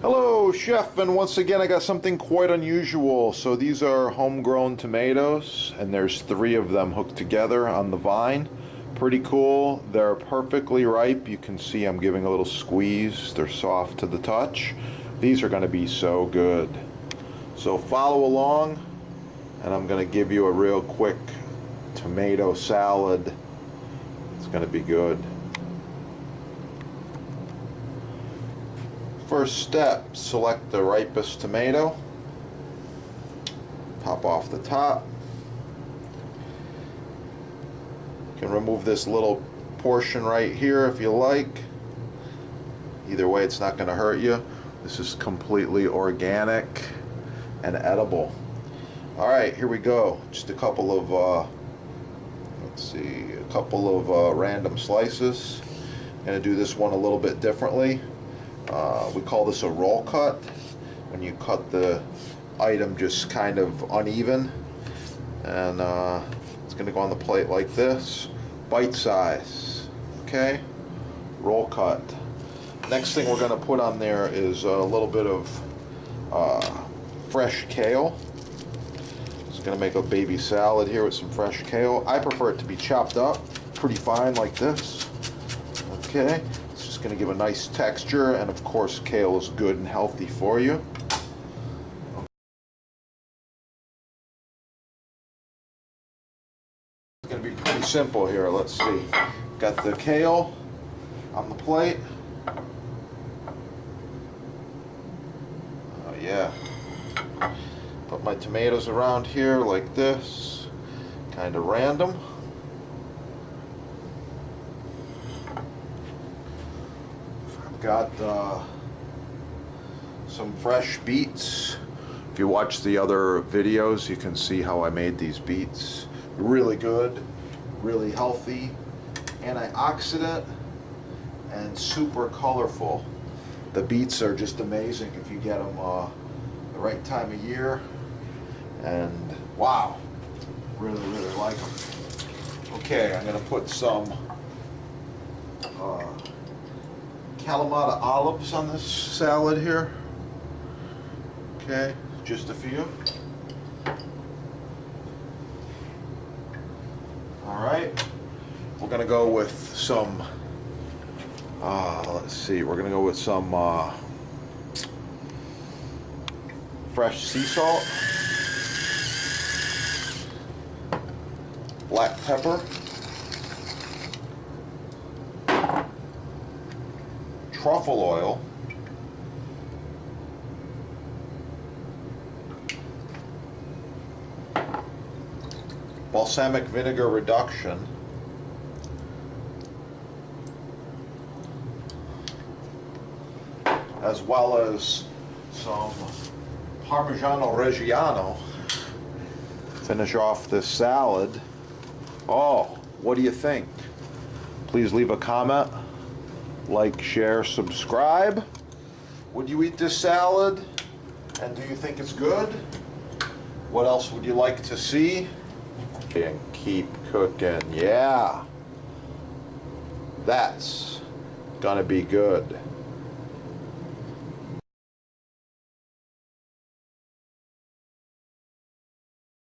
Hello, Chef, and once again I got something quite unusual. So these are homegrown tomatoes, and there's 3 of them hooked together on the vine. Pretty cool. They're perfectly ripe. You can see I'm giving a little squeeze. They're soft to the touch. These are going to be so good. So follow along, and I'm going to give you a real quick tomato salad. It's going to be good. First step, select the ripest tomato, pop off the top. You can remove this little portion right here if you like. Either way, it's not going to hurt you. This is completely organic and edible. Alright, here we go. Just a couple of, random slices. I'm going to do this one a little bit differently. We call this a roll cut, when you cut the item just kind of uneven, and it's going to go on the plate like this, bite size. Okay, roll cut. Next thing we're going to put on there is a little bit of fresh kale. Just going to make a baby salad here with some fresh kale. I prefer it to be chopped up pretty fine like this. Okay, it's just going to give a nice texture, and of course kale is good and healthy for you. It's going to be pretty simple here. Let's see. Got the kale on the plate. Oh yeah. Put my tomatoes around here like this, kind of random. Got some fresh beets. If you watch the other videos, you can see how I made these beets. Really good, really healthy, antioxidant, and super colorful. The beets are just amazing if you get them the right time of year, and wow, really like them. Okay, I'm gonna put some Kalamata olives on this salad here. Okay, just a few. Alright, we're gonna go with some let's see, we're gonna go with some fresh sea salt, black pepper, truffle oil, balsamic vinegar reduction, as well as some Parmigiano Reggiano. Finish off this salad. Oh, what do you think? Please leave a comment. Like, share, subscribe. Would you eat this salad? And do you think it's good? What else would you like to see? And keep cooking. Yeah. That's gonna be good.